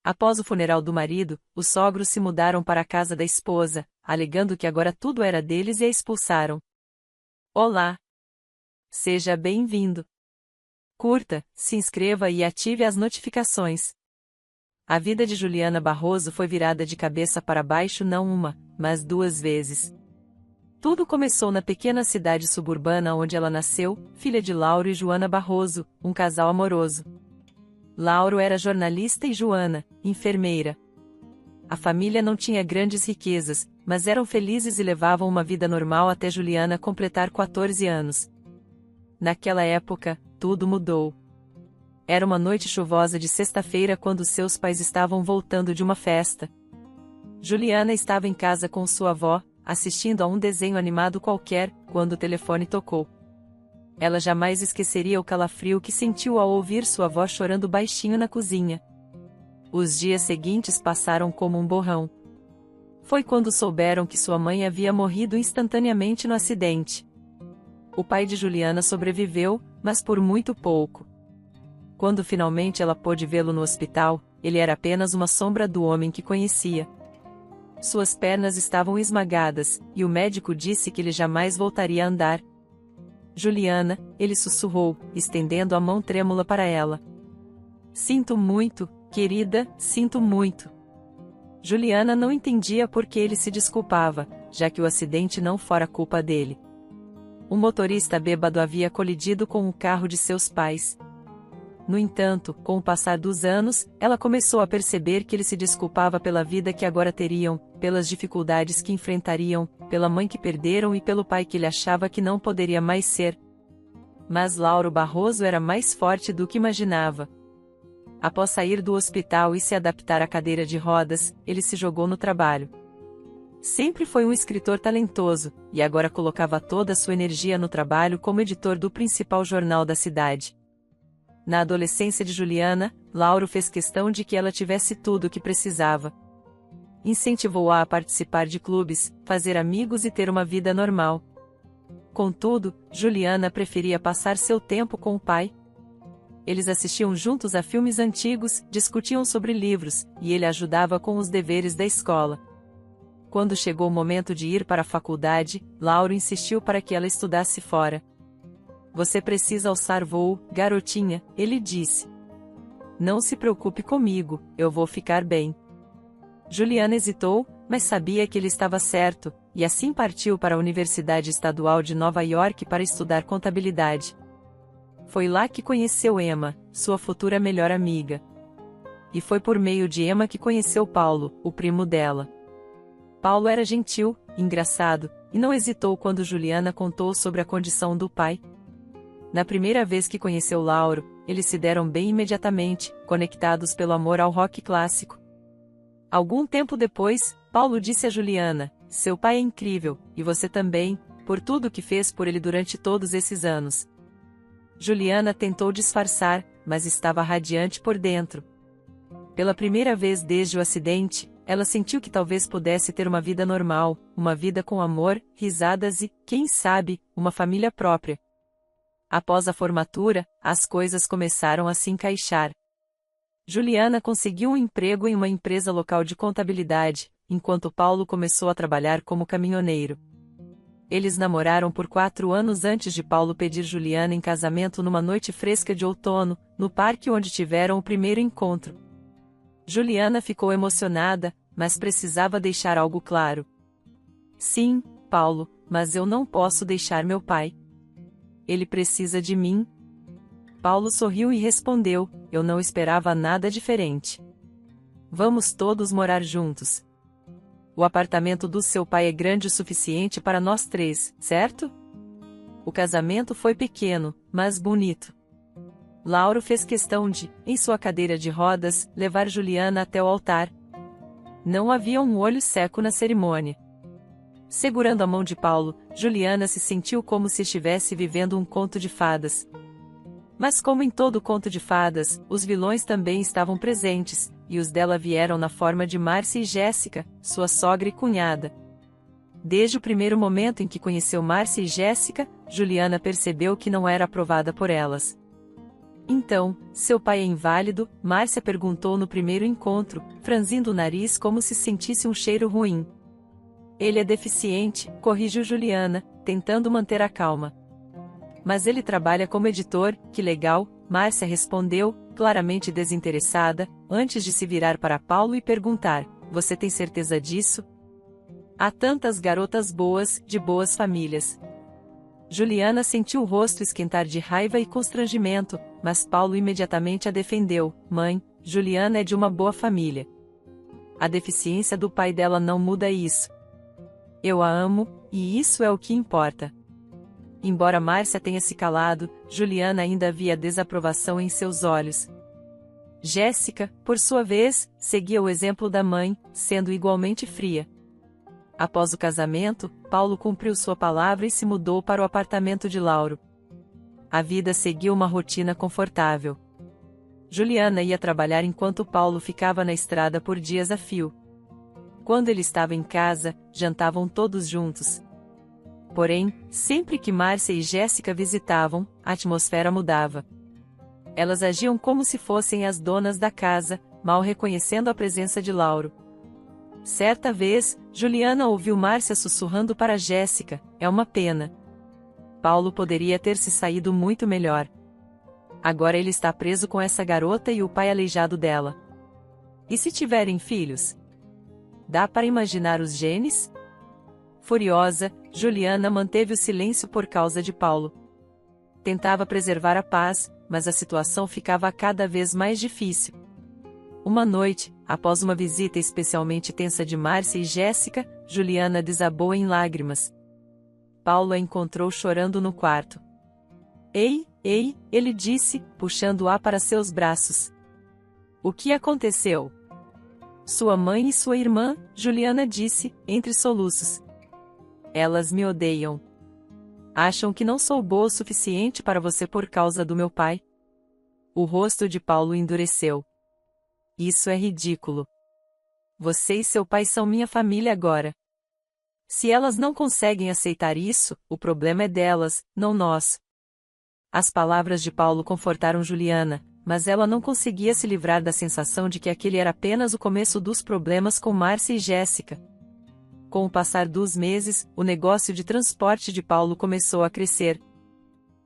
Após o funeral do marido, os sogros se mudaram para a casa da esposa, alegando que agora tudo era deles e a expulsaram. Olá! Seja bem-vindo! Curta, se inscreva e ative as notificações. A vida de Juliana Barroso foi virada de cabeça para baixo não uma, mas duas vezes. Tudo começou na pequena cidade suburbana onde ela nasceu, filha de Lauro e Joana Barroso, um casal amoroso. Lauro era jornalista e Joana, enfermeira. A família não tinha grandes riquezas, mas eram felizes e levavam uma vida normal até Juliana completar 14 anos. Naquela época, tudo mudou. Era uma noite chuvosa de sexta-feira quando seus pais estavam voltando de uma festa. Juliana estava em casa com sua avó, assistindo a um desenho animado qualquer, quando o telefone tocou. Ela jamais esqueceria o calafrio que sentiu ao ouvir sua avó chorando baixinho na cozinha. Os dias seguintes passaram como um borrão. Foi quando souberam que sua mãe havia morrido instantaneamente no acidente. O pai de Juliana sobreviveu, mas por muito pouco. Quando finalmente ela pôde vê-lo no hospital, ele era apenas uma sombra do homem que conhecia. Suas pernas estavam esmagadas, e o médico disse que ele jamais voltaria a andar. Juliana, ele sussurrou, estendendo a mão trêmula para ela. Sinto muito, querida, sinto muito. Juliana não entendia por que ele se desculpava, já que o acidente não fora culpa dele. Um motorista bêbado havia colidido com o carro de seus pais. No entanto, com o passar dos anos, ela começou a perceber que ele se desculpava pela vida que agora teriam, pelas dificuldades que enfrentariam, pela mãe que perderam e pelo pai que ele achava que não poderia mais ser. Mas Lauro Barroso era mais forte do que imaginava. Após sair do hospital e se adaptar à cadeira de rodas, ele se jogou no trabalho. Sempre foi um escritor talentoso, e agora colocava toda a sua energia no trabalho como editor do principal jornal da cidade. Na adolescência de Juliana, Lauro fez questão de que ela tivesse tudo o que precisava. Incentivou-a a participar de clubes, fazer amigos e ter uma vida normal. Contudo, Juliana preferia passar seu tempo com o pai. Eles assistiam juntos a filmes antigos, discutiam sobre livros, e ele ajudava com os deveres da escola. Quando chegou o momento de ir para a faculdade, Lauro insistiu para que ela estudasse fora. Você precisa alçar voo, garotinha, ele disse. Não se preocupe comigo, eu vou ficar bem. Juliana hesitou, mas sabia que ele estava certo, e assim partiu para a Universidade Estadual de Nova York para estudar contabilidade. Foi lá que conheceu Emma, sua futura melhor amiga. E foi por meio de Emma que conheceu Paulo, o primo dela. Paulo era gentil, engraçado, e não hesitou quando Juliana contou sobre a condição do pai. Na primeira vez que conheceu Lauro, eles se deram bem imediatamente, conectados pelo amor ao rock clássico. Algum tempo depois, Paulo disse a Juliana, seu pai é incrível, e você também, por tudo que fez por ele durante todos esses anos. Juliana tentou disfarçar, mas estava radiante por dentro. Pela primeira vez desde o acidente, ela sentiu que talvez pudesse ter uma vida normal, uma vida com amor, risadas e, quem sabe, uma família própria. Após a formatura, as coisas começaram a se encaixar. Juliana conseguiu um emprego em uma empresa local de contabilidade, enquanto Paulo começou a trabalhar como caminhoneiro. Eles namoraram por 4 anos antes de Paulo pedir Juliana em casamento numa noite fresca de outono, no parque onde tiveram o primeiro encontro. Juliana ficou emocionada, mas precisava deixar algo claro. Sim, Paulo, mas eu não posso deixar meu pai. Ele precisa de mim. Paulo sorriu e respondeu, eu não esperava nada diferente. Vamos todos morar juntos. O apartamento do seu pai é grande o suficiente para nós 3, certo? O casamento foi pequeno, mas bonito. Lauro fez questão de, em sua cadeira de rodas, levar Juliana até o altar. Não havia um olho seco na cerimônia. Segurando a mão de Paulo, Juliana se sentiu como se estivesse vivendo um conto de fadas. Mas como em todo conto de fadas, os vilões também estavam presentes, e os dela vieram na forma de Márcia e Jéssica, sua sogra e cunhada. Desde o primeiro momento em que conheceu Márcia e Jéssica, Juliana percebeu que não era aprovada por elas. Então, seu pai é inválido? Márcia perguntou no primeiro encontro, franzindo o nariz como se sentisse um cheiro ruim. Ele é deficiente, corrigiu Juliana, tentando manter a calma. Mas ele trabalha como editor, que legal, Márcia respondeu, claramente desinteressada, antes de se virar para Paulo e perguntar: você tem certeza disso? Há tantas garotas boas, de boas famílias. Juliana sentiu o rosto esquentar de raiva e constrangimento, mas Paulo imediatamente a defendeu: mãe, Juliana é de uma boa família. A deficiência do pai dela não muda isso. Eu a amo, e isso é o que importa. Embora Márcia tenha se calado, Juliana ainda via desaprovação em seus olhos. Jéssica, por sua vez, seguia o exemplo da mãe, sendo igualmente fria. Após o casamento, Paulo cumpriu sua palavra e se mudou para o apartamento de Lauro. A vida seguiu uma rotina confortável. Juliana ia trabalhar enquanto Paulo ficava na estrada por dias a fio. Quando ele estava em casa, jantavam todos juntos. Porém, sempre que Márcia e Jéssica visitavam, a atmosfera mudava. Elas agiam como se fossem as donas da casa, mal reconhecendo a presença de Lauro. Certa vez, Juliana ouviu Márcia sussurrando para Jéssica: é uma pena. Paulo poderia ter se saído muito melhor. Agora ele está preso com essa garota e o pai aleijado dela. E se tiverem filhos? Dá para imaginar os genes? Furiosa, Juliana manteve o silêncio por causa de Paulo. Tentava preservar a paz, mas a situação ficava cada vez mais difícil. Uma noite, após uma visita especialmente tensa de Márcia e Jéssica, Juliana desabou em lágrimas. Paulo a encontrou chorando no quarto. Ei, ele disse, puxando-a para seus braços. O que aconteceu? Sua mãe e sua irmã, Juliana disse, entre soluços. Elas me odeiam. Acham que não sou boa o suficiente para você por causa do meu pai? O rosto de Paulo endureceu. Isso é ridículo. Você e seu pai são minha família agora. Se elas não conseguem aceitar isso, o problema é delas, não nós. As palavras de Paulo confortaram Juliana, mas ela não conseguia se livrar da sensação de que aquele era apenas o começo dos problemas com Márcia e Jéssica. Com o passar dos meses, o negócio de transporte de Paulo começou a crescer.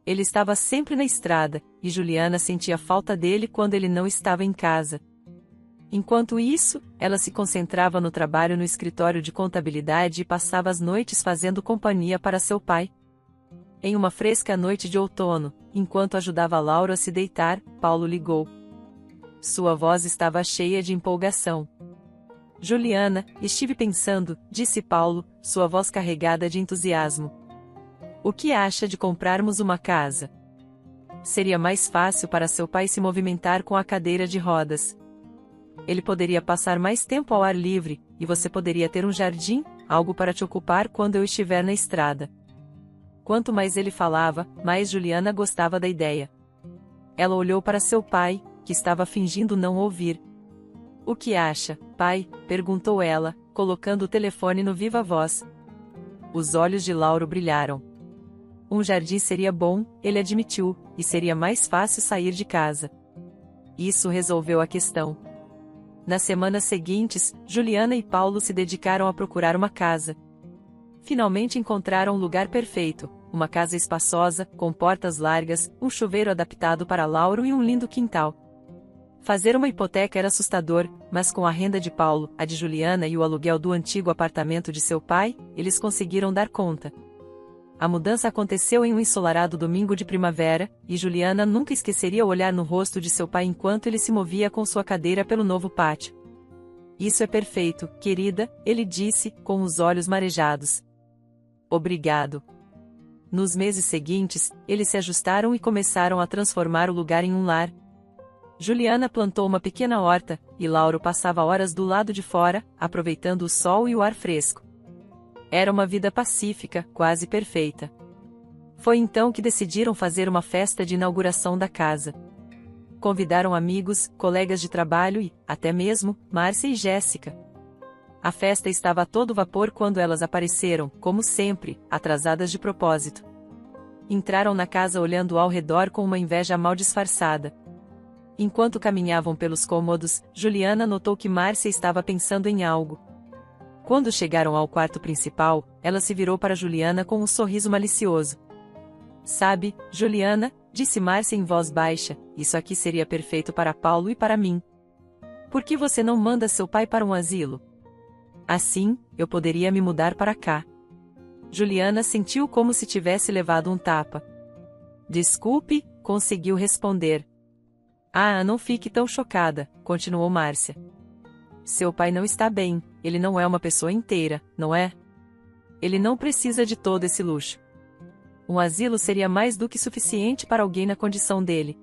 Ele estava sempre na estrada, e Juliana sentia falta dele quando ele não estava em casa. Enquanto isso, ela se concentrava no trabalho no escritório de contabilidade e passava as noites fazendo companhia para seu pai. Em uma fresca noite de outono, enquanto ajudava Lauro a se deitar, Paulo ligou. Sua voz estava cheia de empolgação. Juliana, estive pensando, disse Paulo, sua voz carregada de entusiasmo. O que acha de comprarmos uma casa? Seria mais fácil para seu pai se movimentar com a cadeira de rodas. Ele poderia passar mais tempo ao ar livre, e você poderia ter um jardim, algo para te ocupar quando eu estiver na estrada. Quanto mais ele falava, mais Juliana gostava da ideia. Ela olhou para seu pai, que estava fingindo não ouvir. O que acha, pai? Perguntou ela, colocando o telefone no viva-voz. Os olhos de Lauro brilharam. Um jardim seria bom, ele admitiu, e seria mais fácil sair de casa. Isso resolveu a questão. Nas semanas seguintes, Juliana e Paulo se dedicaram a procurar uma casa. Finalmente encontraram um lugar perfeito, uma casa espaçosa, com portas largas, um chuveiro adaptado para Lauro e um lindo quintal. Fazer uma hipoteca era assustador, mas com a renda de Paulo, a de Juliana e o aluguel do antigo apartamento de seu pai, eles conseguiram dar conta. A mudança aconteceu em um ensolarado domingo de primavera, e Juliana nunca esqueceria o olhar no rosto de seu pai enquanto ele se movia com sua cadeira pelo novo pátio. Isso é perfeito, querida, ele disse, com os olhos marejados. Obrigado. Nos meses seguintes, eles se ajustaram e começaram a transformar o lugar em um lar. Juliana plantou uma pequena horta, e Lauro passava horas do lado de fora, aproveitando o sol e o ar fresco. Era uma vida pacífica, quase perfeita. Foi então que decidiram fazer uma festa de inauguração da casa. Convidaram amigos, colegas de trabalho e, até mesmo, Márcia e Jéssica. A festa estava a todo vapor quando elas apareceram, como sempre, atrasadas de propósito. Entraram na casa olhando ao redor com uma inveja mal disfarçada. Enquanto caminhavam pelos cômodos, Juliana notou que Márcia estava pensando em algo. Quando chegaram ao quarto principal, ela se virou para Juliana com um sorriso malicioso. Sabe, Juliana, disse Márcia em voz baixa, isso aqui seria perfeito para Paulo e para mim. Por que você não manda seu pai para um asilo? Assim, eu poderia me mudar para cá. Juliana sentiu como se tivesse levado um tapa. Desculpe, conseguiu responder. Ah, não fique tão chocada, continuou Márcia. Seu pai não está bem, ele não é uma pessoa inteira, não é? Ele não precisa de todo esse luxo. Um asilo seria mais do que suficiente para alguém na condição dele.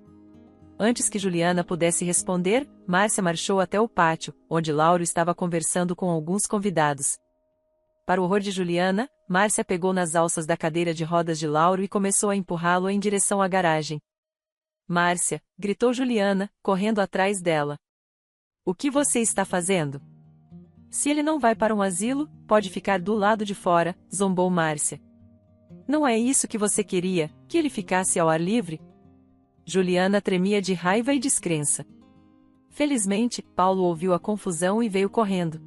Antes que Juliana pudesse responder, Márcia marchou até o pátio, onde Lauro estava conversando com alguns convidados. Para o horror de Juliana, Márcia pegou nas alças da cadeira de rodas de Lauro e começou a empurrá-lo em direção à garagem. Márcia, gritou Juliana, correndo atrás dela. O que você está fazendo? Se ele não vai para um asilo, pode ficar do lado de fora, zombou Márcia. Não é isso que você queria, que ele ficasse ao ar livre? Juliana tremia de raiva e descrença. Felizmente, Paulo ouviu a confusão e veio correndo.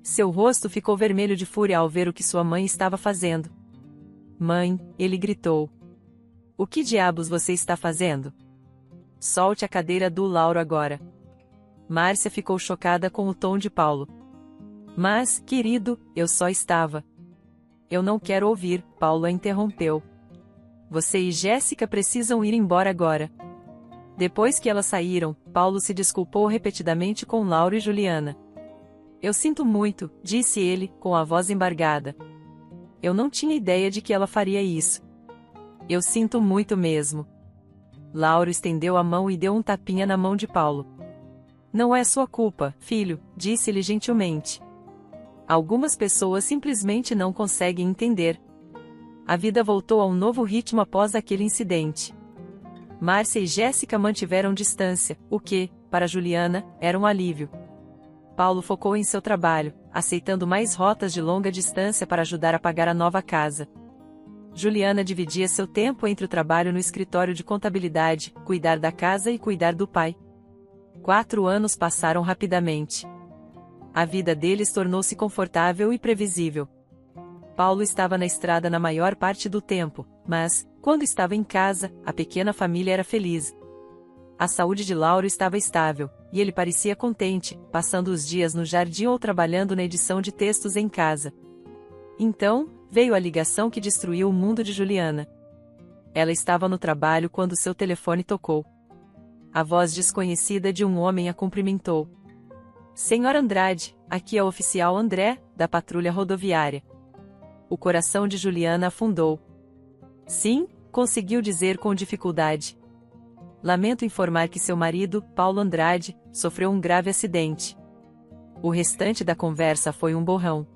Seu rosto ficou vermelho de fúria ao ver o que sua mãe estava fazendo. Mãe, ele gritou. O que diabos você está fazendo? Solte a cadeira do Lauro agora. Márcia ficou chocada com o tom de Paulo. Mas, querido, eu só estava. Eu não quero ouvir, Paulo a interrompeu. Você e Jéssica precisam ir embora agora. Depois que elas saíram, Paulo se desculpou repetidamente com Lauro e Juliana. Eu sinto muito, disse ele, com a voz embargada. Eu não tinha ideia de que ela faria isso. Eu sinto muito mesmo. Lauro estendeu a mão e deu um tapinha na mão de Paulo. Não é sua culpa, filho, disse-lhe gentilmente. Algumas pessoas simplesmente não conseguem entender. A vida voltou a um novo ritmo após aquele incidente. Márcia e Jéssica mantiveram distância, o que, para Juliana, era um alívio. Paulo focou em seu trabalho, aceitando mais rotas de longa distância para ajudar a pagar a nova casa. Juliana dividia seu tempo entre o trabalho no escritório de contabilidade, cuidar da casa e cuidar do pai. 4 anos passaram rapidamente. A vida deles tornou-se confortável e previsível. Paulo estava na estrada na maior parte do tempo, mas, quando estava em casa, a pequena família era feliz. A saúde de Lauro estava estável, e ele parecia contente, passando os dias no jardim ou trabalhando na edição de textos em casa. Então, veio a ligação que destruiu o mundo de Juliana. Ela estava no trabalho quando seu telefone tocou. A voz desconhecida de um homem a cumprimentou. Senhor Andrade, aqui é o oficial André, da patrulha rodoviária. O coração de Juliana afundou. Sim, conseguiu dizer com dificuldade. Lamento informar que seu marido, Paulo Andrade, sofreu um grave acidente. O restante da conversa foi um borrão.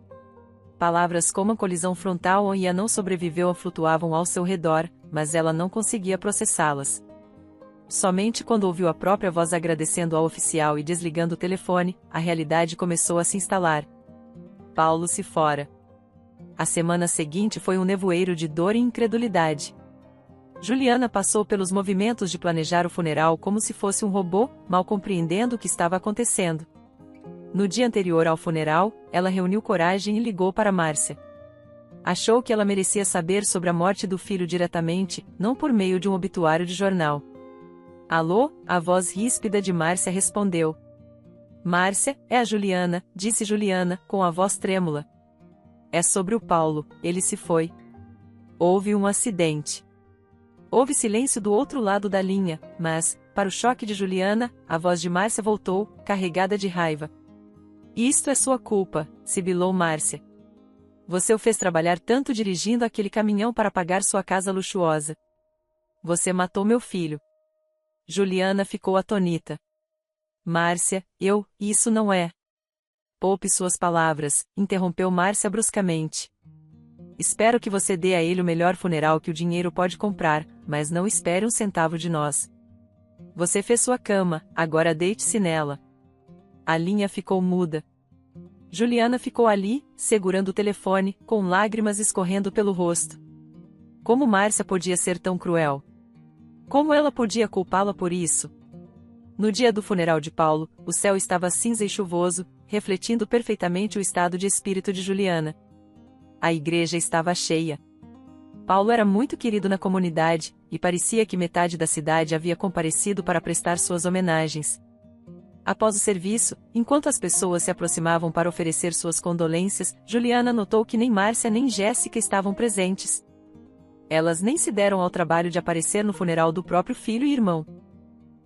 Palavras como a colisão frontal e a não sobreviveu flutuavam ao seu redor, mas ela não conseguia processá-las. Somente quando ouviu a própria voz agradecendo ao oficial e desligando o telefone, a realidade começou a se instalar. Paulo se fora. A semana seguinte foi um nevoeiro de dor e incredulidade. Juliana passou pelos movimentos de planejar o funeral como se fosse um robô, mal compreendendo o que estava acontecendo. No dia anterior ao funeral, ela reuniu coragem e ligou para Márcia. Achou que ela merecia saber sobre a morte do filho diretamente, não por meio de um obituário de jornal. Alô? A voz ríspida de Márcia respondeu. Márcia, é a Juliana, disse Juliana, com a voz trêmula. É sobre o Paulo, ele se foi. Houve um acidente. Houve silêncio do outro lado da linha, mas, para o choque de Juliana, a voz de Márcia voltou, carregada de raiva. Isto é sua culpa, sibilou Márcia. Você o fez trabalhar tanto dirigindo aquele caminhão para pagar sua casa luxuosa. Você matou meu filho. Juliana ficou atônita. Márcia, isso não é. Poupe suas palavras, interrompeu Márcia bruscamente. Espero que você dê a ele o melhor funeral que o dinheiro pode comprar, mas não espere um centavo de nós. Você fez sua cama, agora deite-se nela. A linha ficou muda. Juliana ficou ali, segurando o telefone, com lágrimas escorrendo pelo rosto. Como Márcia podia ser tão cruel? Como ela podia culpá-la por isso? No dia do funeral de Paulo, o céu estava cinza e chuvoso, refletindo perfeitamente o estado de espírito de Juliana. A igreja estava cheia. Paulo era muito querido na comunidade, e parecia que metade da cidade havia comparecido para prestar suas homenagens. Após o serviço, enquanto as pessoas se aproximavam para oferecer suas condolências, Juliana notou que nem Márcia nem Jéssica estavam presentes. Elas nem se deram ao trabalho de aparecer no funeral do próprio filho e irmão.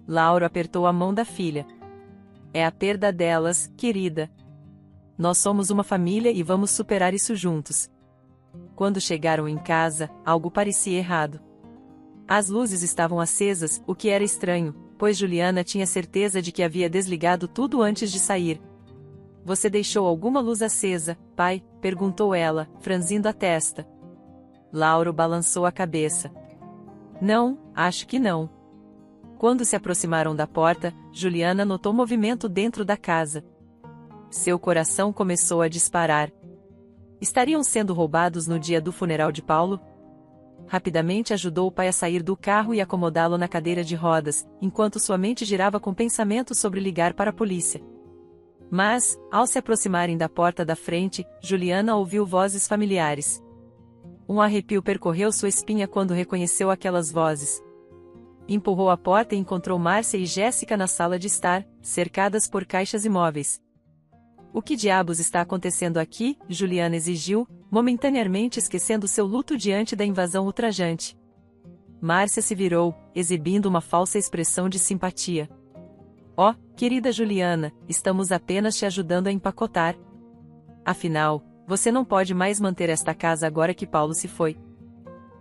Lauro apertou a mão da filha. É a perda delas, querida. Nós somos uma família e vamos superar isso juntos. Quando chegaram em casa, algo parecia errado. As luzes estavam acesas, o que era estranho, pois Juliana tinha certeza de que havia desligado tudo antes de sair. Você deixou alguma luz acesa, pai? Perguntou ela, franzindo a testa. Lauro balançou a cabeça. Não, acho que não. Quando se aproximaram da porta, Juliana notou movimento dentro da casa. Seu coração começou a disparar. Estariam sendo roubados no dia do funeral de Paulo? Rapidamente ajudou o pai a sair do carro e acomodá-lo na cadeira de rodas, enquanto sua mente girava com pensamentos sobre ligar para a polícia. Mas, ao se aproximarem da porta da frente, Juliana ouviu vozes familiares. Um arrepio percorreu sua espinha quando reconheceu aquelas vozes. Empurrou a porta e encontrou Márcia e Jéssica na sala de estar, cercadas por caixas e móveis. O que diabos está acontecendo aqui? Juliana exigiu, momentaneamente esquecendo seu luto diante da invasão ultrajante. Márcia se virou, exibindo uma falsa expressão de simpatia. Oh, querida Juliana, estamos apenas te ajudando a empacotar. Afinal, você não pode mais manter esta casa agora que Paulo se foi.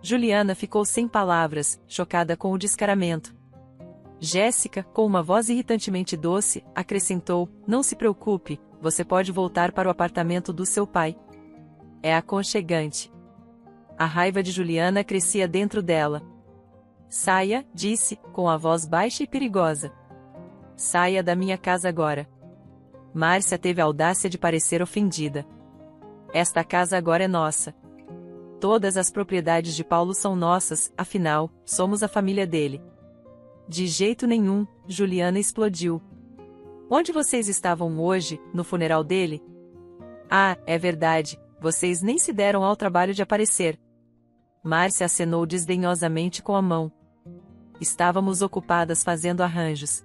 Juliana ficou sem palavras, chocada com o descaramento. Jéssica, com uma voz irritantemente doce, acrescentou: não se preocupe, você pode voltar para o apartamento do seu pai. É aconchegante. A raiva de Juliana crescia dentro dela. Saia, disse, com a voz baixa e perigosa. Saia da minha casa agora. Márcia teve a audácia de parecer ofendida. Esta casa agora é nossa. Todas as propriedades de Paulo são nossas, afinal, somos a família dele. De jeito nenhum, Juliana explodiu. Onde vocês estavam hoje, no funeral dele? Ah, é verdade, vocês nem se deram ao trabalho de aparecer. Márcia acenou desdenhosamente com a mão. Estávamos ocupadas fazendo arranjos.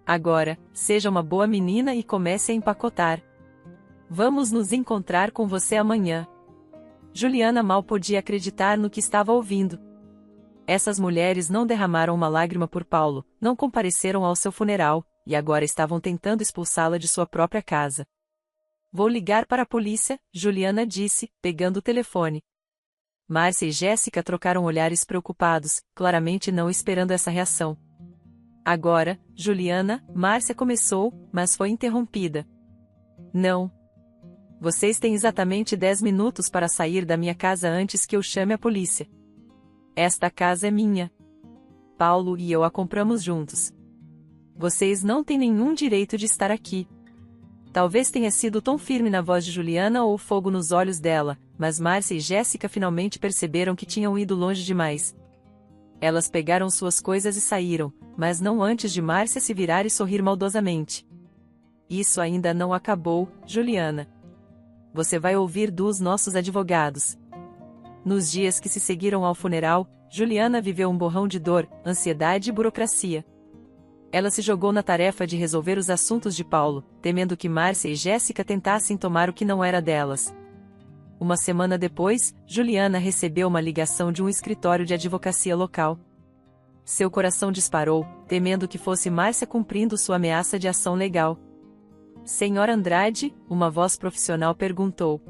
Agora, seja uma boa menina e comece a empacotar. Vamos nos encontrar com você amanhã. Juliana mal podia acreditar no que estava ouvindo. Essas mulheres não derramaram uma lágrima por Paulo, não compareceram ao seu funeral, e agora estavam tentando expulsá-la de sua própria casa. Vou ligar para a polícia, Juliana disse, pegando o telefone. Márcia e Jéssica trocaram olhares preocupados, claramente não esperando essa reação. Agora, Juliana, Márcia começou, mas foi interrompida. Não. Vocês têm exatamente 10 minutos para sair da minha casa antes que eu chame a polícia. Esta casa é minha. Paulo e eu a compramos juntos. Vocês não têm nenhum direito de estar aqui. Talvez tenha sido o tom firme na voz de Juliana ou o fogo nos olhos dela, mas Márcia e Jéssica finalmente perceberam que tinham ido longe demais. Elas pegaram suas coisas e saíram, mas não antes de Márcia se virar e sorrir maldosamente. Isso ainda não acabou, Juliana. Você vai ouvir dos nossos advogados. Nos dias que se seguiram ao funeral, Juliana viveu um borrão de dor, ansiedade e burocracia. Ela se jogou na tarefa de resolver os assuntos de Paulo, temendo que Márcia e Jéssica tentassem tomar o que não era delas. Uma semana depois, Juliana recebeu uma ligação de um escritório de advocacia local. Seu coração disparou, temendo que fosse Márcia cumprindo sua ameaça de ação legal. Senhor Andrade, uma voz profissional perguntou.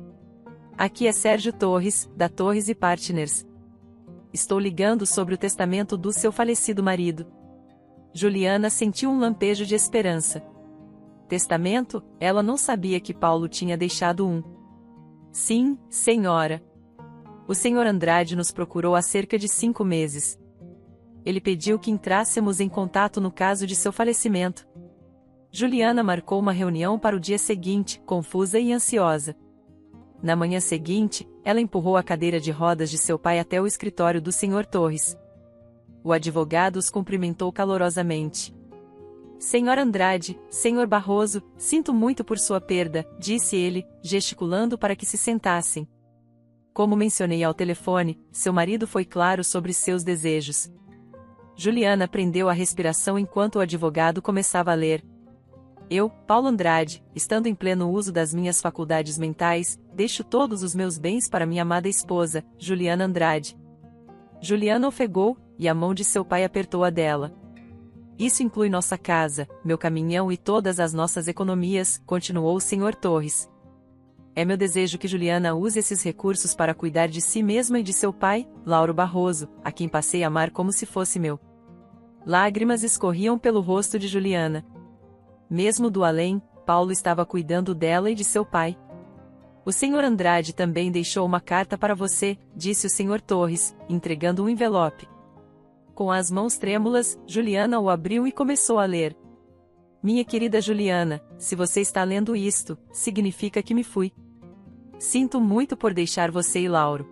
Aqui é Sérgio Torres, da Torres e Partners. Estou ligando sobre o testamento do seu falecido marido. Juliana sentiu um lampejo de esperança. Testamento? Ela não sabia que Paulo tinha deixado um. Sim, senhora. O senhor Andrade nos procurou há cerca de 5 meses. Ele pediu que entrássemos em contato no caso de seu falecimento. Juliana marcou uma reunião para o dia seguinte, confusa e ansiosa. Na manhã seguinte, ela empurrou a cadeira de rodas de seu pai até o escritório do Sr. Torres. O advogado os cumprimentou calorosamente. Senhor Andrade, Senhor Barroso, sinto muito por sua perda, disse ele, gesticulando para que se sentassem. Como mencionei ao telefone, seu marido foi claro sobre seus desejos. Juliana prendeu a respiração enquanto o advogado começava a ler. Eu, Paulo Andrade, estando em pleno uso das minhas faculdades mentais, deixo todos os meus bens para minha amada esposa, Juliana Andrade. Juliana ofegou, e a mão de seu pai apertou a dela. Isso inclui nossa casa, meu caminhão e todas as nossas economias, continuou o Sr. Torres. É meu desejo que Juliana use esses recursos para cuidar de si mesma e de seu pai, Lauro Barroso, a quem passei a amar como se fosse meu. Lágrimas escorriam pelo rosto de Juliana. Mesmo do além, Paulo estava cuidando dela e de seu pai. O Sr. Andrade também deixou uma carta para você, disse o Sr. Torres, entregando um envelope. Com as mãos trêmulas, Juliana o abriu e começou a ler. Minha querida Juliana, se você está lendo isto, significa que me fui. Sinto muito por deixar você e Lauro.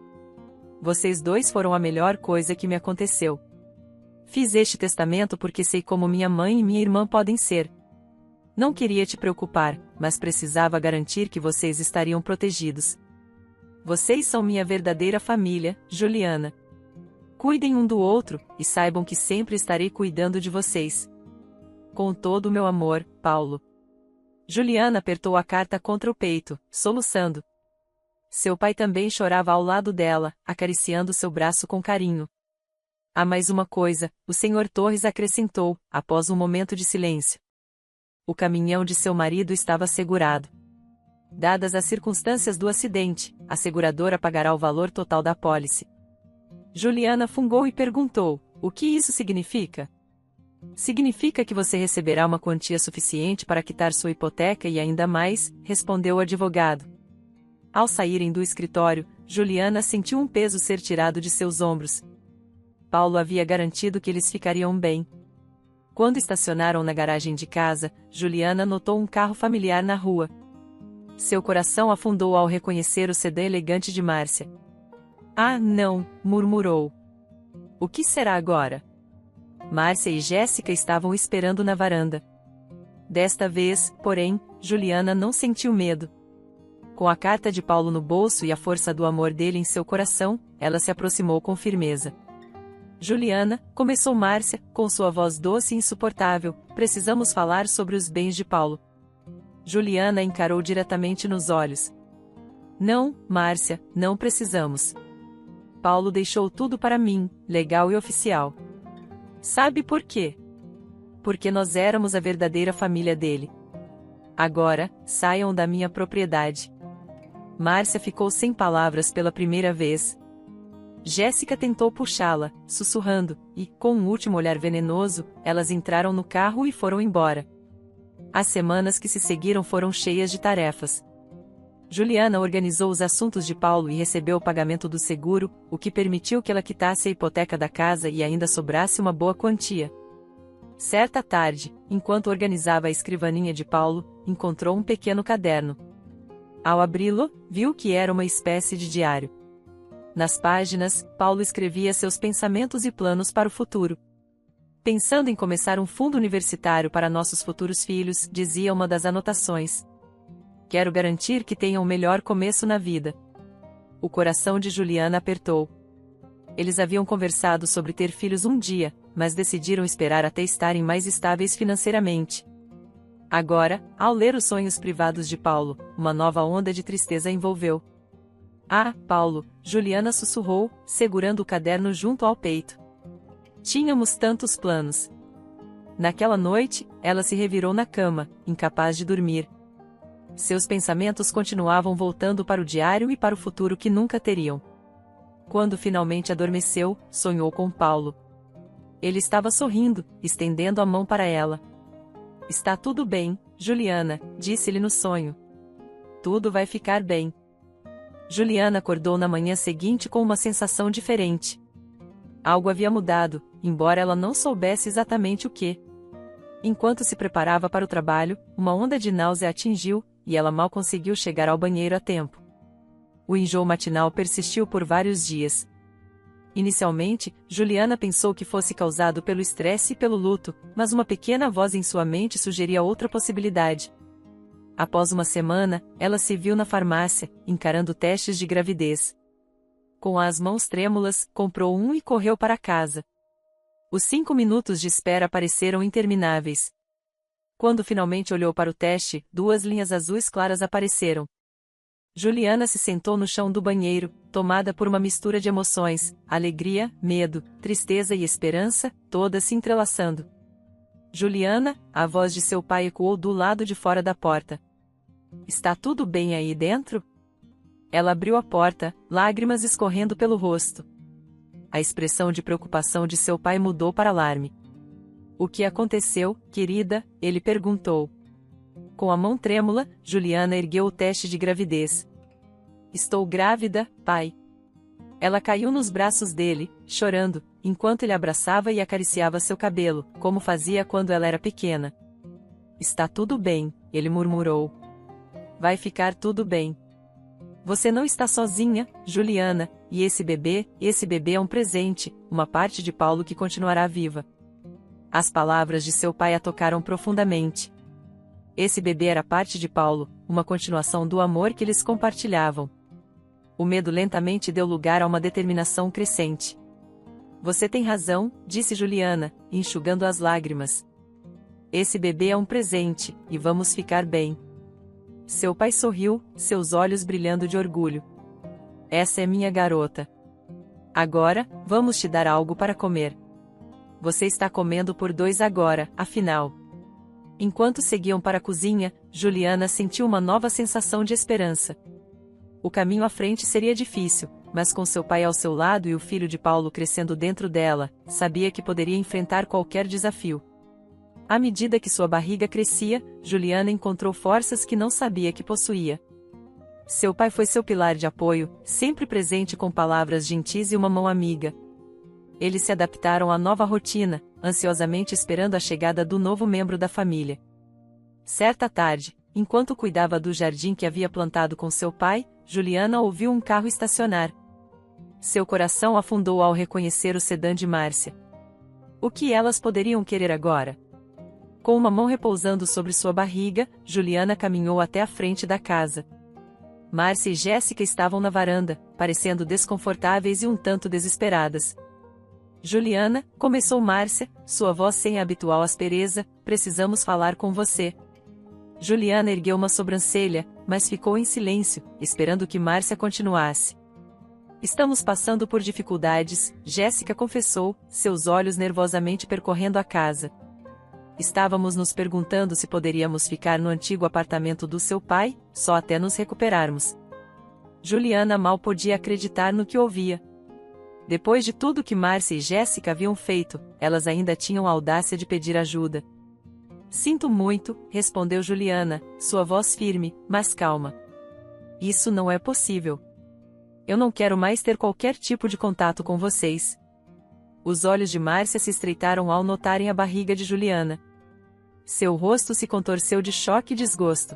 Vocês dois foram a melhor coisa que me aconteceu. Fiz este testamento porque sei como minha mãe e minha irmã podem ser. Não queria te preocupar, mas precisava garantir que vocês estariam protegidos. Vocês são minha verdadeira família, Juliana. Cuidem um do outro, e saibam que sempre estarei cuidando de vocês. Com todo o meu amor, Paulo. Juliana apertou a carta contra o peito, soluçando. Seu pai também chorava ao lado dela, acariciando seu braço com carinho. Há mais uma coisa, o Sr. Torres acrescentou, após um momento de silêncio. O caminhão de seu marido estava assegurado. Dadas as circunstâncias do acidente, a seguradora pagará o valor total da apólice. Juliana fungou e perguntou, o que isso significa? Significa que você receberá uma quantia suficiente para quitar sua hipoteca e ainda mais, respondeu o advogado. Ao saírem do escritório, Juliana sentiu um peso ser tirado de seus ombros. Paulo havia garantido que eles ficariam bem. Quando estacionaram na garagem de casa, Juliana notou um carro familiar na rua. Seu coração afundou ao reconhecer o sedã elegante de Márcia. Ah, não, murmurou. O que será agora? Márcia e Jéssica estavam esperando na varanda. Desta vez, porém, Juliana não sentiu medo. Com a carta de Paulo no bolso e a força do amor dele em seu coração, ela se aproximou com firmeza. Juliana, começou Márcia, com sua voz doce e insuportável, precisamos falar sobre os bens de Paulo. Juliana encarou diretamente nos olhos. Não, Márcia, não precisamos. Paulo deixou tudo para mim, legal e oficial. Sabe por quê? Porque nós éramos a verdadeira família dele. Agora, saiam da minha propriedade. Márcia ficou sem palavras pela primeira vez. Jéssica tentou puxá-la, sussurrando, e, com um último olhar venenoso, elas entraram no carro e foram embora. As semanas que se seguiram foram cheias de tarefas. Juliana organizou os assuntos de Paulo e recebeu o pagamento do seguro, o que permitiu que ela quitasse a hipoteca da casa e ainda sobrasse uma boa quantia. Certa tarde, enquanto organizava a escrivaninha de Paulo, encontrou um pequeno caderno. Ao abri-lo, viu que era uma espécie de diário. Nas páginas, Paulo escrevia seus pensamentos e planos para o futuro. Pensando em começar um fundo universitário para nossos futuros filhos, dizia uma das anotações. Quero garantir que tenham o melhor começo na vida. O coração de Juliana apertou. Eles haviam conversado sobre ter filhos um dia, mas decidiram esperar até estarem mais estáveis financeiramente. Agora, ao ler os sonhos privados de Paulo, uma nova onda de tristeza a envolveu. Ah, Paulo, Juliana sussurrou, segurando o caderno junto ao peito. Tínhamos tantos planos. Naquela noite, ela se revirou na cama, incapaz de dormir. Seus pensamentos continuavam voltando para o diário e para o futuro que nunca teriam. Quando finalmente adormeceu, sonhou com Paulo. Ele estava sorrindo, estendendo a mão para ela. Está tudo bem, Juliana, disse-lhe no sonho. Tudo vai ficar bem. Juliana acordou na manhã seguinte com uma sensação diferente. Algo havia mudado, embora ela não soubesse exatamente o que. Enquanto se preparava para o trabalho, uma onda de náusea a atingiu, e ela mal conseguiu chegar ao banheiro a tempo. O enjoo matinal persistiu por vários dias. Inicialmente, Juliana pensou que fosse causado pelo estresse e pelo luto, mas uma pequena voz em sua mente sugeria outra possibilidade. Após uma semana, ela se viu na farmácia, encarando testes de gravidez. Com as mãos trêmulas, comprou um e correu para casa. Os 5 minutos de espera pareceram intermináveis. Quando finalmente olhou para o teste, 2 linhas azuis claras apareceram. Juliana se sentou no chão do banheiro, tomada por uma mistura de emoções, alegria, medo, tristeza e esperança, todas se entrelaçando. Juliana, a voz de seu pai ecoou do lado de fora da porta. Está tudo bem aí dentro? Ela abriu a porta, lágrimas escorrendo pelo rosto. A expressão de preocupação de seu pai mudou para alarme. O que aconteceu, querida? Ele perguntou. Com a mão trêmula, Juliana ergueu o teste de gravidez. Estou grávida, pai. Ela caiu nos braços dele, chorando, enquanto ele abraçava e acariciava seu cabelo, como fazia quando ela era pequena. Está tudo bem, ele murmurou. Vai ficar tudo bem. Você não está sozinha, Juliana, e esse bebê é um presente, uma parte de Paulo que continuará viva. As palavras de seu pai a tocaram profundamente. Esse bebê era parte de Paulo, uma continuação do amor que eles compartilhavam. O medo lentamente deu lugar a uma determinação crescente. Você tem razão, disse Juliana, enxugando as lágrimas. Esse bebê é um presente, e vamos ficar bem. Seu pai sorriu, seus olhos brilhando de orgulho. Essa é minha garota. Agora, vamos te dar algo para comer. Você está comendo por 2 agora, afinal. Enquanto seguiam para a cozinha, Juliana sentiu uma nova sensação de esperança. O caminho à frente seria difícil, mas com seu pai ao seu lado e o filho de Paulo crescendo dentro dela, sabia que poderia enfrentar qualquer desafio. À medida que sua barriga crescia, Juliana encontrou forças que não sabia que possuía. Seu pai foi seu pilar de apoio, sempre presente com palavras gentis e uma mão amiga. Eles se adaptaram à nova rotina, ansiosamente esperando a chegada do novo membro da família. Certa tarde, enquanto cuidava do jardim que havia plantado com seu pai, Juliana ouviu um carro estacionar. Seu coração afundou ao reconhecer o sedã de Márcia. O que elas poderiam querer agora? Com uma mão repousando sobre sua barriga, Juliana caminhou até a frente da casa. Márcia e Jéssica estavam na varanda, parecendo desconfortáveis e um tanto desesperadas. Juliana, começou Márcia, sua voz sem a habitual aspereza, precisamos falar com você. Juliana ergueu uma sobrancelha, mas ficou em silêncio, esperando que Márcia continuasse. Estamos passando por dificuldades, Jéssica confessou, seus olhos nervosamente percorrendo a casa. Estávamos nos perguntando se poderíamos ficar no antigo apartamento do seu pai, só até nos recuperarmos. Juliana mal podia acreditar no que ouvia. Depois de tudo que Márcia e Jéssica haviam feito, elas ainda tinham a audácia de pedir ajuda. Sinto muito, respondeu Juliana, sua voz firme, mas calma. Isso não é possível. Eu não quero mais ter qualquer tipo de contato com vocês. Os olhos de Márcia se estreitaram ao notarem a barriga de Juliana. Seu rosto se contorceu de choque e desgosto.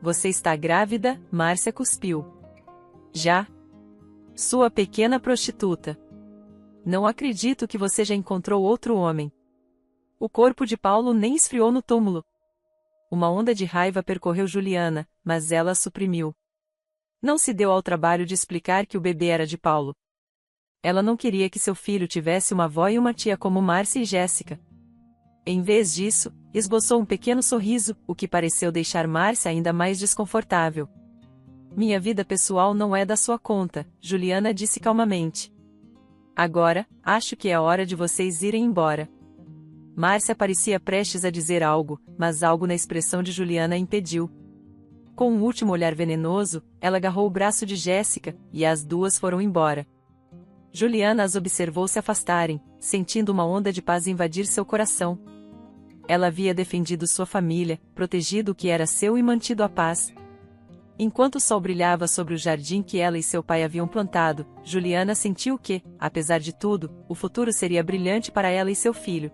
Você está grávida? Márcia cuspiu. Já? Sua pequena prostituta. Não acredito que você já encontrou outro homem. O corpo de Paulo nem esfriou no túmulo. Uma onda de raiva percorreu Juliana, mas ela a suprimiu. Não se deu ao trabalho de explicar que o bebê era de Paulo. Ela não queria que seu filho tivesse uma avó e uma tia como Márcia e Jéssica. Em vez disso, esboçou um pequeno sorriso, o que pareceu deixar Márcia ainda mais desconfortável. Minha vida pessoal não é da sua conta, Juliana disse calmamente. Agora, acho que é hora de vocês irem embora. Márcia parecia prestes a dizer algo, mas algo na expressão de Juliana a impediu. Com um último olhar venenoso, ela agarrou o braço de Jéssica, e as duas foram embora. Juliana as observou se afastarem, sentindo uma onda de paz invadir seu coração. Ela havia defendido sua família, protegido o que era seu e mantido a paz. Enquanto o sol brilhava sobre o jardim que ela e seu pai haviam plantado, Juliana sentiu que, apesar de tudo, o futuro seria brilhante para ela e seu filho.